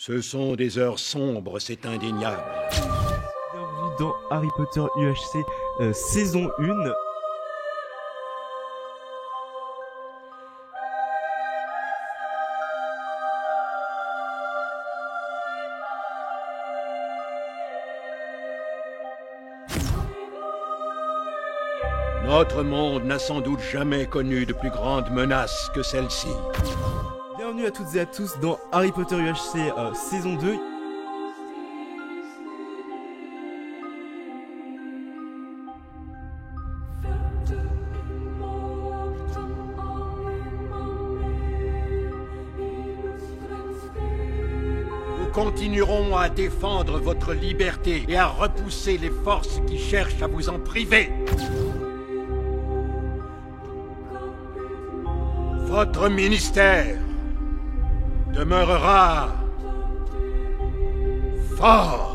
Ce sont des heures sombres, c'est indéniable. Bienvenue dans Harry Potter UHC saison 1. Notre monde n'a sans doute jamais connu de plus grande menace que celle-ci. Bienvenue à toutes et à tous dans Harry Potter UHC saison 2. Nous continuerons à défendre votre liberté et à repousser les forces qui cherchent à vous en priver. Votre ministère demeurera fort.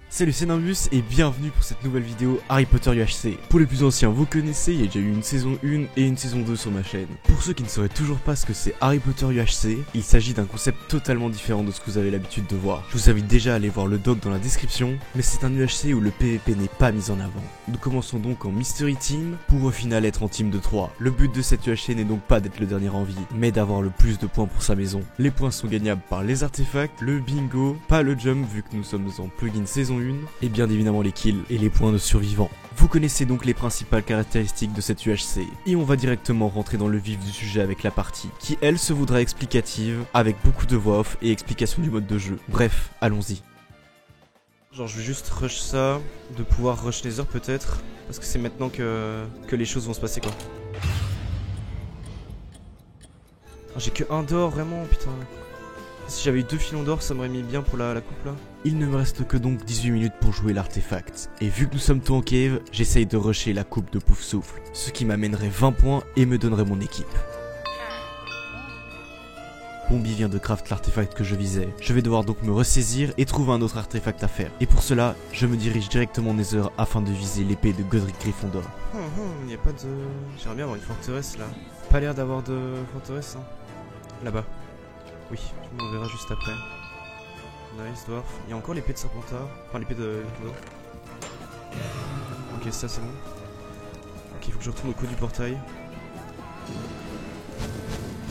Salut, c'est Nimbus et bienvenue pour cette nouvelle vidéo Harry Potter UHC. Pour les plus anciens, vous connaissez, il y a déjà eu une saison 1 et une saison 2 sur ma chaîne. Pour ceux qui ne sauraient toujours pas ce que c'est Harry Potter UHC, il s'agit d'un concept totalement différent de ce que vous avez l'habitude de voir. Je vous invite déjà à aller voir le doc dans la description, mais c'est un UHC où le PVP n'est pas mis en avant. Nous commençons donc en Mystery Team, pour au final être en team de 3. Le but de cette UHC n'est donc pas d'être le dernier en vie, mais d'avoir le plus de points pour sa maison. Les points sont gagnables par les artefacts, le bingo, pas le jump vu que nous sommes en plugin saison 1, et bien évidemment les kills et les points de survivants. Vous connaissez donc les principales caractéristiques de cette UHC, et on va directement rentrer dans le vif du sujet avec la partie, qui elle se voudra explicative, avec beaucoup de voix off et explication du mode de jeu. Bref, allons-y. Genre je vais juste rush ça, de pouvoir rush les heures peut-être, parce que c'est maintenant que les choses vont se passer quoi. J'ai que un d'or vraiment, putain. Si j'avais eu 2 filons d'or, ça m'aurait mis bien pour la coupe là. Il ne me reste que donc 18 minutes pour jouer l'artefact. Et vu que nous sommes tous en cave, j'essaye de rusher la coupe de Poufsouffle. Ce qui m'amènerait 20 points et me donnerait mon équipe. Bombi vient de craft l'artefact que je visais. Je vais devoir donc me ressaisir et trouver un autre artefact à faire. Et pour cela, je me dirige directement au Nether afin de viser l'épée de Godric Gryffondor. Il n'y a pas de... J'aimerais bien avoir une forteresse là. Pas l'air d'avoir de forteresse hein. Là-bas. Oui, on verra juste après. Nice, dwarf. Il y a encore l'épée de Serpentard. Enfin, l'épée de Gryffondor. Ok, ça c'est bon. Ok, il faut que je retourne au coup du portail.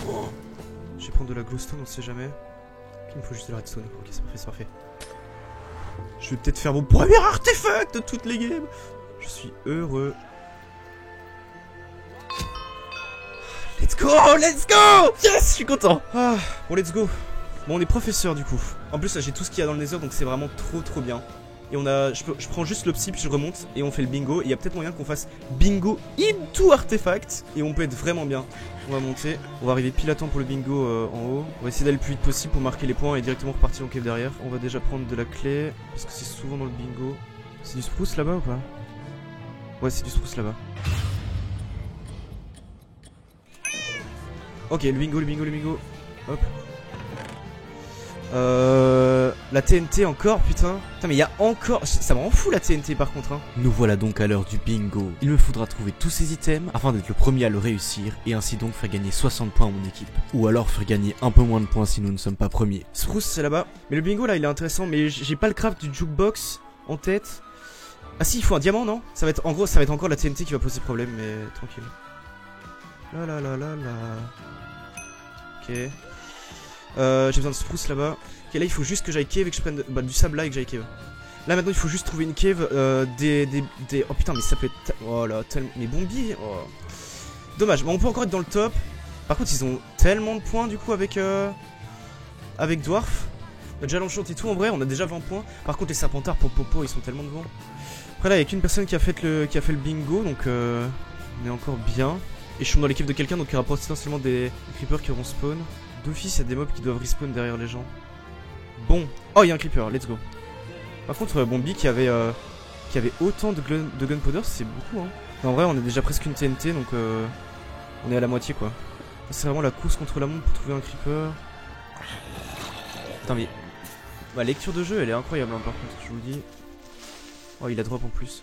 Oh, je vais prendre de la glowstone, on sait jamais. Ok, il me faut juste de la redstone. Ok, c'est parfait, c'est parfait. Je vais peut-être faire mon premier artefact de toutes les games. Je suis heureux. Let's go, let's go. Yes, je suis content. Ah, bon, let's go. Bon, on est professeur du coup. En plus, là, j'ai tout ce qu'il y a dans le Nether, donc c'est vraiment trop bien. Et on a, je prends juste le psy, puis je remonte, et on fait le bingo. Et il y a peut-être moyen qu'on fasse bingo into artefact, et on peut être vraiment bien. On va monter, on va arriver pile à temps pour le bingo en haut. On va essayer d'aller le plus vite possible pour marquer les points et directement repartir en cave derrière. On va déjà prendre de la clé, parce que c'est souvent dans le bingo. C'est du spruce là-bas ou pas? Ouais, c'est du spruce là-bas. Ok, le bingo, le bingo, le bingo. Hop. La TNT encore, putain. Putain, mais il y a encore... Ça me rend fou la TNT par contre, hein. Nous voilà donc à l'heure du bingo. Il me faudra trouver tous ces items afin d'être le premier à le réussir et ainsi donc faire gagner 60 points à mon équipe. Ou alors faire gagner un peu moins de points si nous ne sommes pas premiers. Spruce, c'est là-bas. Mais le bingo là, il est intéressant, mais j'ai pas le craft du jukebox en tête. Ah si, il faut un diamant, non? Ça va être, en gros, ça va être encore la TNT qui va poser problème, mais tranquille. La la la la la. Ok. J'ai besoin de spruce là-bas. Ok, là il faut juste que j'aille cave et que je prenne du sable là et que j'aille cave. Là maintenant il faut juste trouver une cave Oh putain, mais ça peut être... Oh là, tellement... Mais Bombi oh. Dommage, bon, on peut encore être dans le top. Par contre ils ont tellement de points du coup avec avec Dwarf. On a déjà l'enchant et tout en vrai, on a déjà 20 points. Par contre les Serpentards pour Popo ils sont tellement devant. Après là il n'y a qu'une personne qui a fait le bingo, donc on est encore bien. Et je suis dans l'équipe de quelqu'un, donc il y aura potentiellement des creepers qui auront spawn. D'office, il y a des mobs qui doivent respawn derrière les gens. Bon. Oh, il y a un creeper, let's go. Par contre, Bombi qui avait autant de gunpowder, c'est beaucoup, hein. En vrai, on est déjà presque une TNT, donc on est à la moitié, quoi. C'est vraiment la course contre la montre pour trouver un creeper. Putain, mais... Ma lecture de jeu, elle est incroyable, hein, par contre, je vous le dis. Oh, il a drop en plus.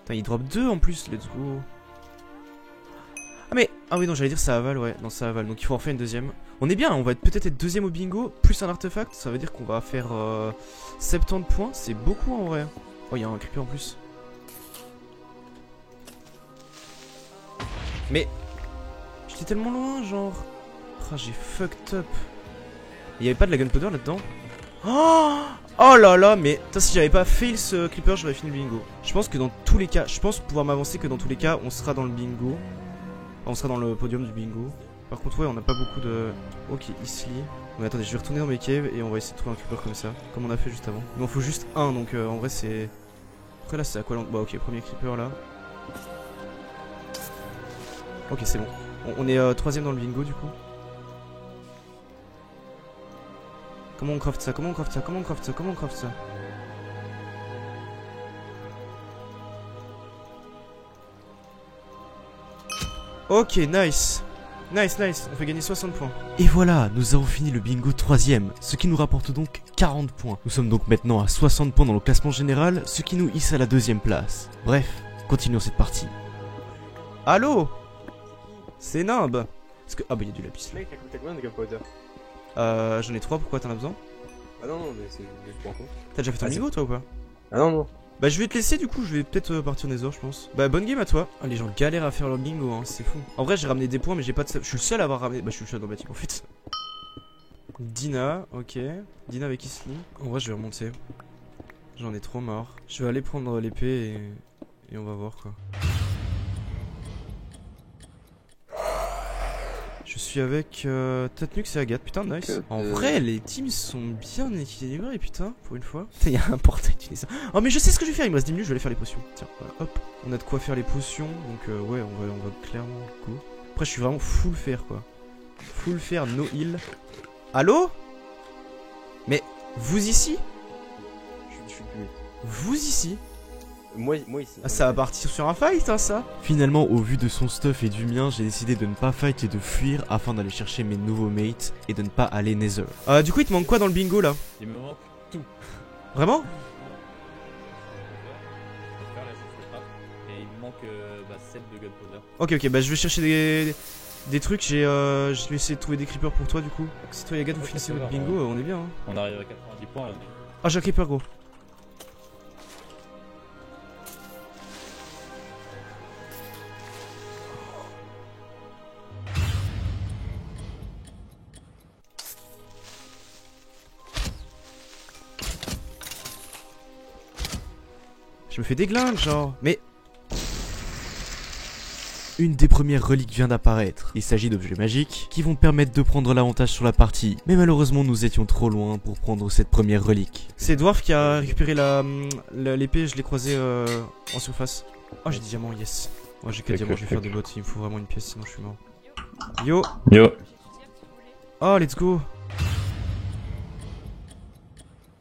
Putain, il drop 2 en plus, let's go. Ah mais Ah oui non j'allais dire ça avale, ouais, non ça avale, donc il faut en faire une deuxième. On est bien, on va peut-être être deuxième au bingo, plus un artefact, ça veut dire qu'on va faire 70 points, c'est beaucoup en vrai. Oh il y a un creeper en plus. Mais j'étais tellement loin genre. Oh j'ai fucked up. Il y avait pas de la gunpowder là-dedans. Oh là là, mais putain, si j'avais pas fail ce creeper j'aurais fini le bingo. Je pense que dans tous les cas, je pense pouvoir m'avancer que dans tous les cas on sera dans le bingo. On sera dans le podium du bingo. Par contre ouais on n'a pas beaucoup de... Ok ici. Mais attendez je vais retourner dans mes caves et on va essayer de trouver un creeper comme ça. Comme on a fait juste avant. Il m'en faut juste un donc en vrai c'est... Après là c'est à quoi l'endroit. Bah ok premier creeper là. Ok c'est bon. On est troisième dans le bingo du coup. Comment on craft ça? Comment on craft ça? Comment on craft ça? Comment on craft ça? Ok, nice. Nice, on fait gagner 60 points. Et voilà, nous avons fini le bingo 3ème, ce qui nous rapporte donc 40 points. Nous sommes donc maintenant à 60 points dans le classement général, ce qui nous hisse à la 2ème place. Bref, continuons cette partie. Allô? C'est Nimb. Parce que... Ah bah il y a du lapis là. Mec, t'as combien de gunpowder? J'en ai 3, pourquoi t'en as besoin? Ah non, mais c'est juste pour info. T'as déjà fait ton bingo toi ou pas? Ah non. Bah je vais te laisser du coup, je vais peut-être partir au Nether je pense. Bah bonne game à toi. Ah les gens galèrent à faire leur bingo hein, c'est fou. En vrai j'ai ramené des points mais j'ai pas de... Je suis le seul à avoir ramené... Bah je suis le seul dans le bâtiment en fait. Dina, ok. Dina avec Isli. En vrai je vais remonter. J'en ai trop marre. Je vais aller prendre l'épée et on va voir quoi. Je suis avec Tatnux et Agathe, putain nice. En vrai les teams sont bien équilibrés putain, pour une fois. Putain y'a un portail tu dis ça. Oh mais je sais ce que je vais faire, il me reste 10 minutes, je vais aller faire les potions. Tiens, voilà, hop. On a de quoi faire les potions, donc ouais on va clairement go. Après je suis vraiment full fer quoi. Full fer, no heal. Allô? Mais vous ici? Je suis plus. Vous ici? Moi ici. Ah, ça va partir sur un fight hein ça. Finalement au vu de son stuff et du mien j'ai décidé de ne pas fight et de fuir afin d'aller chercher mes nouveaux mates et de ne pas aller Nether. Du coup il te manque quoi dans le bingo là? Il me manque tout. Vraiment? Et il me manque 7 de gunpowder. Ok bah je vais chercher des trucs, je vais essayer de trouver des creepers pour toi du coup. Si toi et Agathe vous finissez votre bingo on est bien hein. On arrive à 90 points là. Ah j'ai un creeper gros. Je me fais des glindes genre. Mais... Une des premières reliques vient d'apparaître. Il s'agit d'objets magiques qui vont permettre de prendre l'avantage sur la partie. Mais malheureusement nous étions trop loin pour prendre cette première relique. C'est Dwarf qui a récupéré l'épée, je l'ai croisé en surface. Oh j'ai des diamants, yes. Oh j'ai que diamants, je vais faire des bots, il me faut vraiment une pièce sinon je suis mort. Yo. Oh let's go.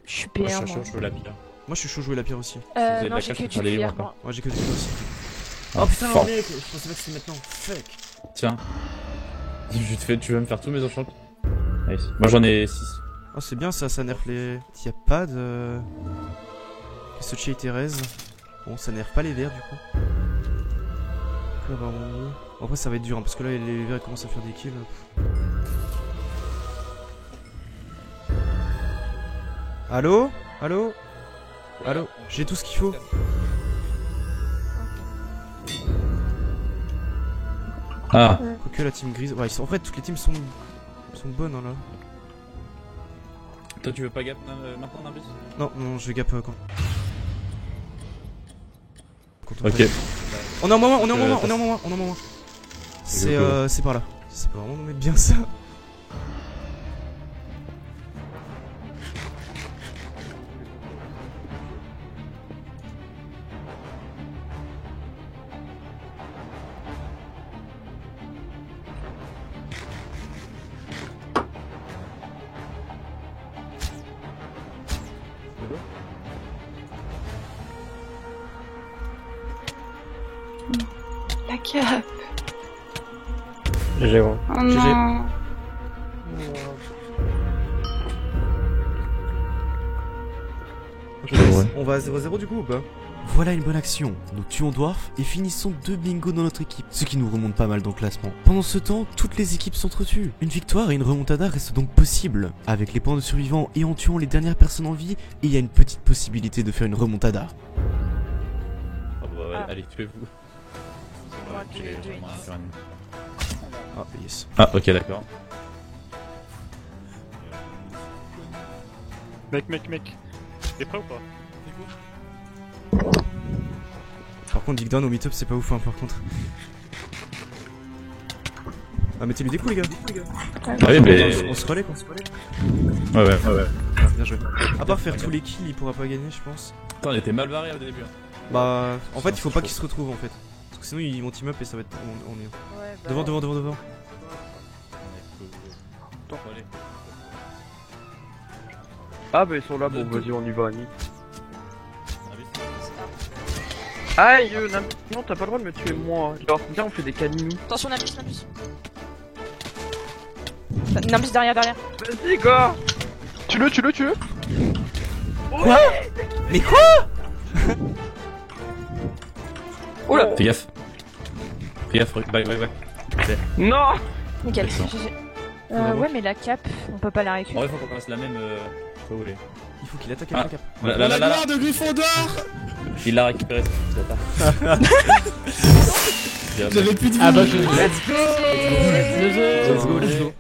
Je suis bien. Je la pire. Moi je suis chaud jouer la pierre aussi. Non, j'ai que du pierre, moi. Moi j'ai que du pierre aussi. Oh putain mec, je pensais pas que c'était maintenant. Fuck. Tiens. Tu veux me faire tous mes enchants? Nice. Moi j'en ai 6. Oh c'est bien ça, ça nerf les... Y'a pas de... Sochi et Thérèse. Bon ça nerf pas les verts du coup. Bon, après ça va être dur hein, parce que là les verts commencent à faire des kills. Allô? Allô? Allô? J'ai tout ce qu'il faut. Ah. Quoique la team grise... Ouais, en fait toutes les teams sont bonnes hein, là. Toi tu veux pas gap maintenant Nimbus? Non, je vais gap quand... Ok. On est en moment. C'est par là. C'est pas vraiment nous mettre bien ça. La cape. GG gros. Oh non. Ok, on va à 0-0 du coup ou pas? Voilà une bonne action. Nous tuons Dwarf et finissons 2 bingos dans notre équipe, ce qui nous remonte pas mal dans le classement. Pendant ce temps, toutes les équipes s'entretuent. Une victoire et une remontada restent donc possibles. Avec les points de survivants et en tuant les dernières personnes en vie, il y a une petite possibilité de faire une remontada. Oh, bah, ouais, Ah. allez, tuez-vous. Moi, Ouais, deux, Ah, yes. Ah, ok, d'accord. Mec. T'es prêt ou pas? Par contre, Dick Down au meet-up, c'est pas ouf, hein, par contre. Ah, mettez-lui des coups, les gars. Ah oui, mais. On se relaie, quoi. Ouais. Ah, bien joué. À part faire tous les kills, il pourra pas gagner, je pense. Attends, on était mal barré au début. Bah, en fait, il faut pas qu'ils se retrouvent, en fait. Parce que sinon, ils vont team up et ça va être. On est. Ouais, bah, Devant. Ah bah ils sont là, bon vas-y on y va, Annie. Ah, Aïe, non t'as pas le droit de me tuer moi. Genre, viens on fait des caninous. Attention, Nimbus. Nimbus derrière. Vas-y gars. Tue-le. Mais quoi? Oula. Fais gaffe. Ouais. Non. Nickel. Excellent. GG. Vraiment. Ouais, mais la cape, on peut pas la En récupérer. vrai, faut qu'on fasse la même. Pas où elle est. Il faut qu'il attaque Ah. avec la cape. Là. gloire de Gryffondor. Il l'a récupéré, ce bâtard. J'avais plus de vie. Ah bah, Let's go.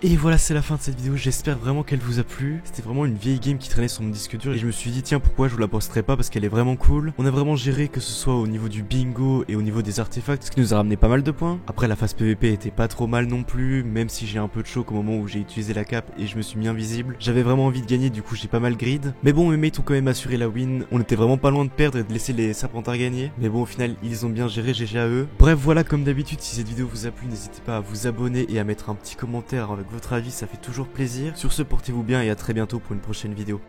Et voilà, c'est la fin de cette vidéo, j'espère vraiment qu'elle vous a plu. C'était vraiment une vieille game qui traînait sur mon disque dur et je me suis dit tiens pourquoi je vous la posterai pas parce qu'elle est vraiment cool. On a vraiment géré que ce soit au niveau du bingo et au niveau des artefacts, ce qui nous a ramené pas mal de points. Après la phase PVP était pas trop mal non plus, même si j'ai un peu de choc au moment où j'ai utilisé la cape et je me suis mis invisible. J'avais vraiment envie de gagner, du coup j'ai pas mal grid. Mais bon, mes mates ont quand même assuré la win. On était vraiment pas loin de perdre et de laisser les Serpentards gagner. Mais bon, au final, ils ont bien géré, GG à eux. Bref, voilà, comme d'habitude, si cette vidéo vous a plu, n'hésitez pas à vous abonner et à mettre un petit commentaire avec votre avis, ça fait toujours plaisir. Sur ce, portez-vous bien et à très bientôt pour une prochaine vidéo.